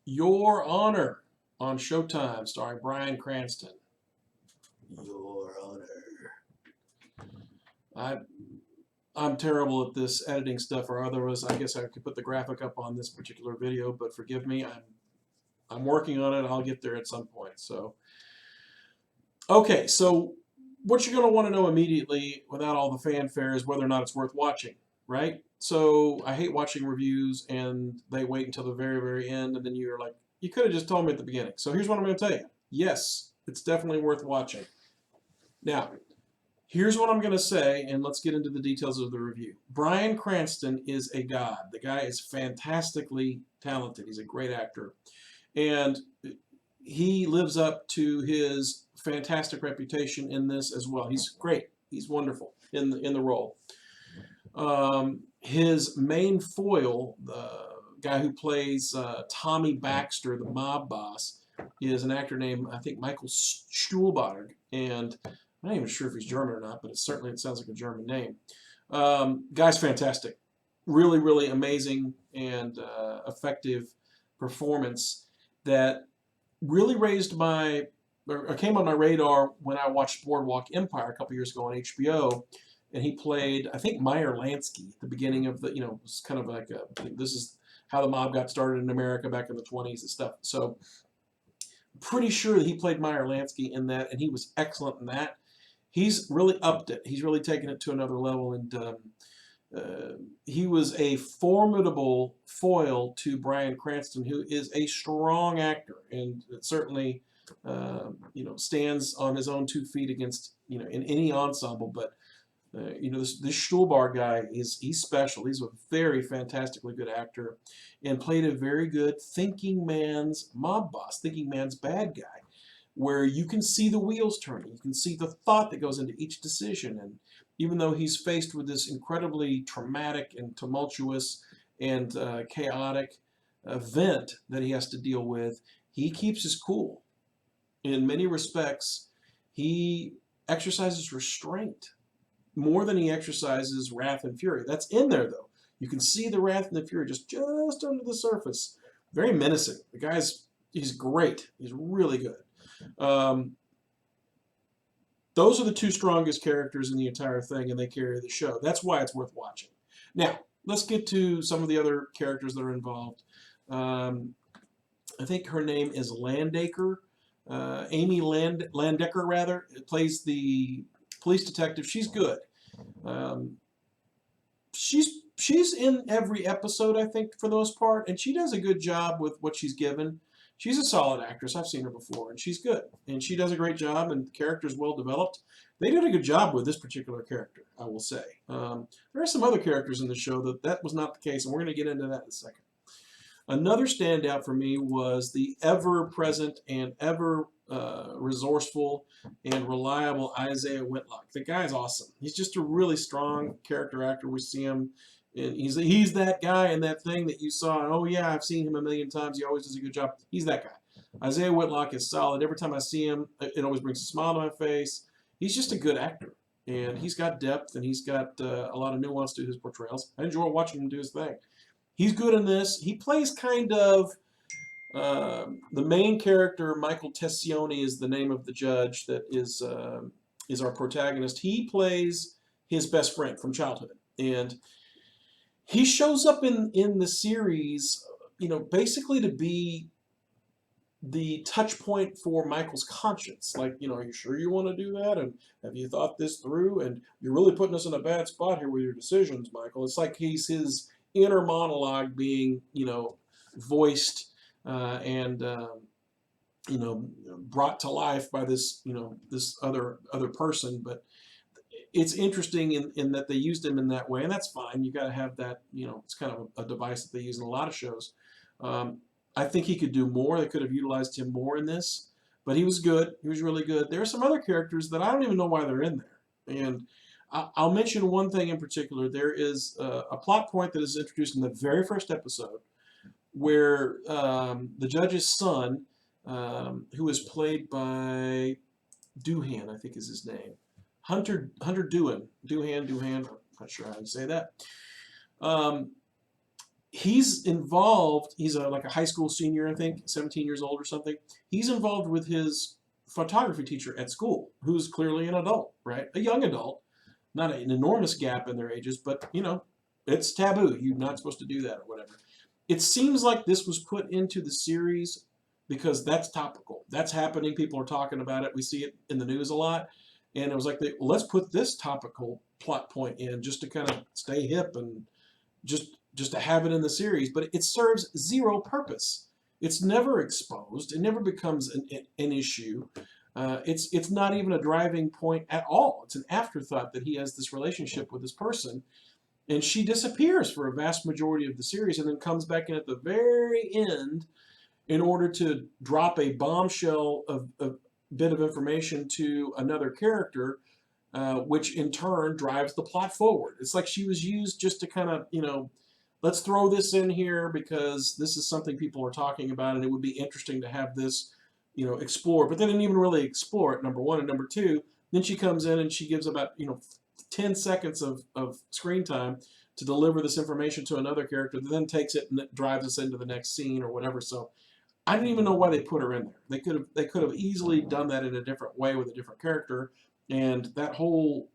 Your Honor on Showtime, starring Bryan Cranston. Your Honor. I I'm terrible at this editing stuff, or otherwise I guess I could put the graphic up on this particular video, but forgive me, I'm working on it. I'll get there at some point. So, okay, so what you're going to want to know immediately, without all the fanfare, is whether or not it's worth watching, right? So I hate watching reviews and they wait until the very, very end, and then you're like, you could have just told me at the beginning. So here's what I'm going to tell you. Yes, it's definitely worth watching. Now, here's what I'm going to say, and let's get into the details of the review. Bryan Cranston is a god. The guy is fantastically talented. He's a great actor. And he lives up to his fantastic reputation in this as well. He's great. He's wonderful in the role. His main foil, the guy who plays Tommy Baxter, the mob boss, is an actor named, I think, Michael Stuhlbarg. And I'm not even sure if he's German or not, but it sounds like a German name. Guy's fantastic. Really, really amazing and effective performance that really raised my, or came on my radar when I watched Boardwalk Empire a couple years ago on HBO, and he played, I think, Meyer Lansky at the beginning of the, it was kind of like this is how the mob got started in America back in the 20s and stuff. So pretty sure that he played Meyer Lansky in that, and he was excellent in that. He's really upped it. He's really taken it to another level, and he was a formidable foil to Bryan Cranston, who is a strong actor and certainly, stands on his own 2 feet against, in any ensemble. But this Stuhlbarg guy he's special. He's a very fantastically good actor, and played a very good thinking man's mob boss, thinking man's bad guy, where you can see the wheels turning. You can see the thought that goes into each decision. And even though he's faced with this incredibly traumatic and tumultuous and chaotic event that he has to deal with, he keeps his cool. In many respects, he exercises restraint more than he exercises wrath and fury. That's in there, though. You can see the wrath and the fury just under the surface. Very menacing. He's great. He's really good. Those are the two strongest characters in the entire thing, and they carry the show. That's why it's worth watching. Now, let's get to some of the other characters that are involved. I think her name is Landaker. Amy Landecker, rather, plays the police detective. She's good. She's in every episode, I think, for the most part, and she does a good job with what she's given. She's a solid actress. I've seen her before, and she's good. And she does a great job, and the character is well developed. They did a good job with this particular character, I will say. There are some other characters in the show that was not the case, and we're going to get into that in a second. Another standout for me was the ever-present and ever-resourceful and reliable Isaiah Whitlock. The guy's awesome. He's just a really strong character actor. We see him. And he's that guy in that thing that you saw. And, oh, yeah, I've seen him a million times. He always does a good job. He's that guy. Isaiah Whitlock is solid. Every time I see him, it always brings a smile to my face. He's just a good actor. And he's got depth, and he's got a lot of nuance to his portrayals. I enjoy watching him do his thing. He's good in this. He plays kind of the main character. Michael Tessioni is the name of the judge that is our protagonist. He plays his best friend from childhood. And he shows up in the series, basically to be the touch point for Michael's conscience. Like, are you sure you want to do that? And have you thought this through? And you're really putting us in a bad spot here with your decisions, Michael. It's like he's his inner monologue being, voiced and brought to life by this, this other person. But it's interesting in that they used him in that way, and that's fine. You got to have that, it's kind of a device that they use in a lot of shows. I think he could do more. They could have utilized him more in this, but he was good. He was really good. There are some other characters that I don't even know why they're in there. And I'll mention one thing in particular. There is a plot point that is introduced in the very first episode where the judge's son, who is played by Doohan, I think is his name, Hunter Doohan, I'm not sure how you say that. he's involved. He's like a high school senior, I think, 17 years old or something. He's involved with his photography teacher at school, who's clearly an adult, right? A young adult, not an enormous gap in their ages, but it's taboo. You're not supposed to do that or whatever. It seems like this was put into the series because that's topical. That's happening. People are talking about it. We see it in the news a lot. And it was like, well, let's put this topical plot point in just to kind of stay hip and just to have it in the series. But it serves zero purpose. It's never exposed. It never becomes an issue. It's not even a driving point at all. It's an afterthought that he has this relationship with this person. And she disappears for a vast majority of the series and then comes back in at the very end in order to drop a bombshell of a bit of information to another character, which in turn drives the plot forward. It's like she was used just to kind of, let's throw this in here because this is something people are talking about and it would be interesting to have this, explored. But they didn't even really explore it, number one. And number two, then she comes in and she gives about, 10 seconds of screen time to deliver this information to another character that then takes it and it drives us into the next scene or whatever. So I didn't even know why they put her in there. They could have easily done that in a different way with a different character. And that whole,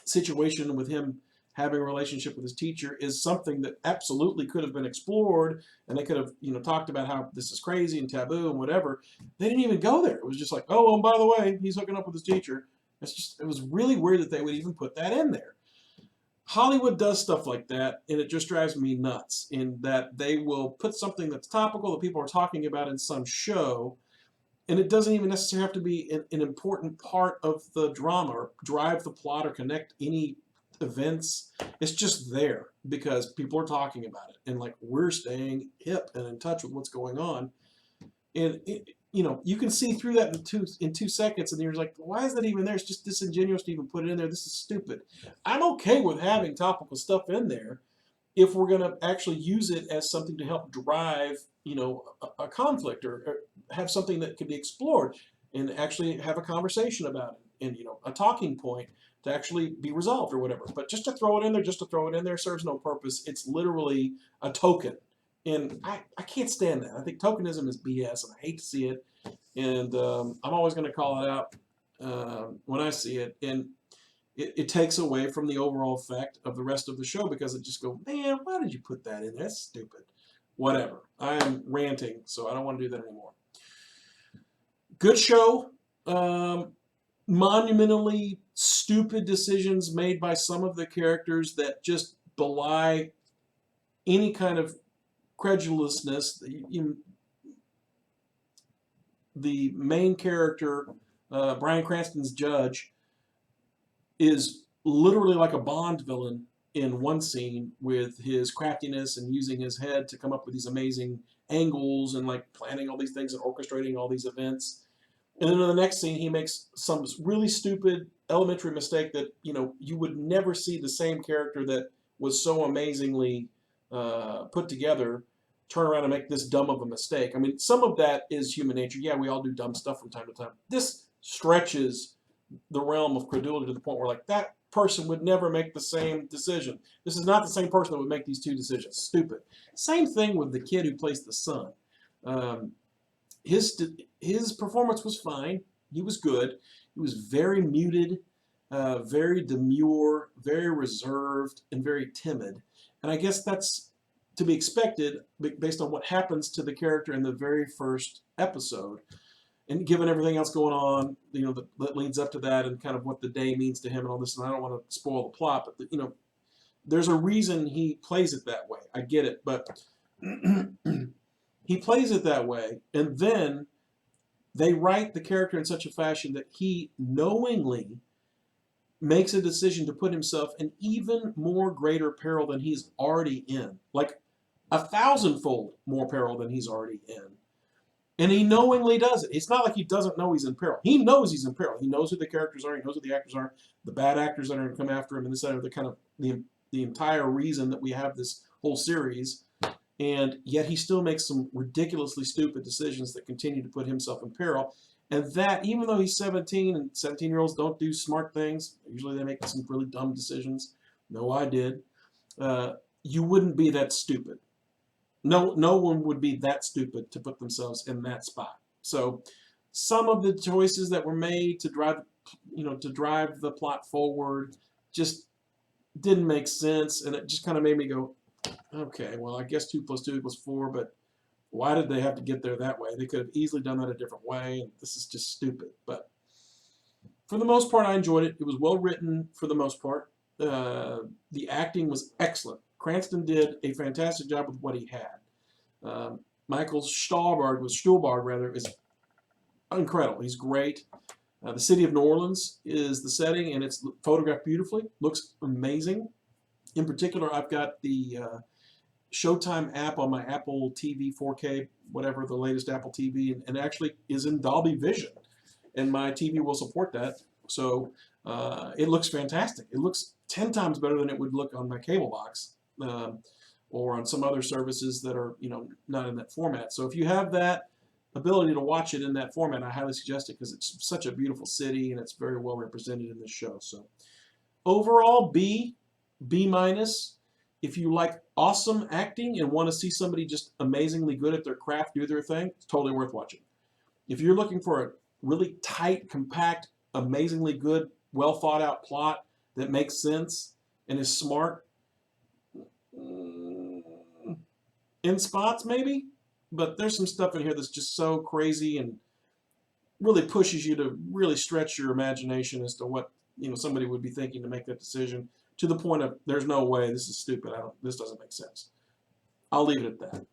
situation with him having a relationship with his teacher is something that absolutely could have been explored, and they could have, talked about how this is crazy and taboo and whatever. They didn't even go there. It was just like, oh, and by the way, he's hooking up with his teacher. It was really weird that they would even put that in there. Hollywood does stuff like that, and it just drives me nuts in that they will put something that's topical that people are talking about in some show, and it doesn't even necessarily have to be an important part of the drama or drive the plot or connect any events. It's just there because people are talking about it, and like we're staying hip and in touch with what's going on. And you can see through that in 2 seconds, and you're like, why is that even there? It's just disingenuous to even put it in there. This is stupid. I'm okay with having topical stuff in there if we're going to actually use it as something to help drive, a conflict or have something that can be explored and actually have a conversation about it and, a talking point to actually be resolved or whatever. But just to throw it in there, just to throw it in there serves no purpose. It's literally a token. And I can't stand that. I think tokenism is BS, and I hate to see it. And I'm always going to call it out when I see it. And it takes away from the overall effect of the rest of the show because it just go, man, why did you put that in there? That's stupid. Whatever. I'm ranting, so I don't want to do that anymore. Good show. Monumentally stupid decisions made by some of the characters that just belie any kind of credulousness. The main character, Bryan Cranston's Judge, is literally like a Bond villain in one scene with his craftiness and using his head to come up with these amazing angles and like planning all these things and orchestrating all these events. And then in the next scene, he makes some really stupid elementary mistake that, you would never see the same character that was so amazingly put together turn around and make this dumb of a mistake. I mean, some of that is human nature. Yeah, we all do dumb stuff from time to time. This stretches the realm of credulity to the point where, like, that person would never make the same decision. This is not the same person that would make these two decisions. Stupid. Same thing with the kid who plays the son. His performance was fine. He was good. He was very muted, very demure, very reserved, and very timid. And I guess that's to be expected based on what happens to the character in the very first episode. And given everything else going on, that leads up to that and kind of what the day means to him and all this, and I don't want to spoil the plot, but, there's a reason he plays it that way. I get it, but he plays it that way, and then they write the character in such a fashion that he knowingly makes a decision to put himself in even more greater peril than he's already in. Like 1,000-fold more peril than he's already in. And he knowingly does it. It's not like he doesn't know he's in peril. He knows he's in peril. He knows who the characters are. He knows who the actors are. The bad actors that are going to come after him, and this are the kind of the entire reason that we have this whole series. And yet he still makes some ridiculously stupid decisions that continue to put himself in peril. And that, even though he's 17, and 17-year-olds don't do smart things, usually they make some really dumb decisions. No, I did. you wouldn't be that stupid. No one would be that stupid to put themselves in that spot. So some of the choices that were made to drive the plot forward just didn't make sense, and it just kind of made me go, okay, well, I guess 2 + 2 = 4, but why did they have to get there that way? They could have easily done that a different way, and this is just stupid. But for the most part, I enjoyed it. It was well written for the most part. The acting was excellent. Cranston did a fantastic job with what he had. Michael Stuhlbarg rather, is incredible. He's great. The city of New Orleans is the setting, and it's photographed beautifully. Looks amazing. In particular, I've got the Showtime app on my Apple TV 4K, whatever the latest Apple TV, and actually is in Dolby Vision, and my TV will support that. So it looks fantastic. It looks 10 times better than it would look on my cable box or on some other services that are not in that format. So if you have that ability to watch it in that format, I highly suggest it because it's such a beautiful city and it's very well represented in this show. So overall, B minus. If you like awesome acting and want to see somebody just amazingly good at their craft do their thing, it's totally worth watching. If you're looking for a really tight, compact, amazingly good, well thought out plot that makes sense and is smart, in spots maybe, but there's some stuff in here that's just so crazy and really pushes you to really stretch your imagination as to what somebody would be thinking to make that decision, to the point of there's no way, this is stupid, this doesn't make sense. I'll leave it at that.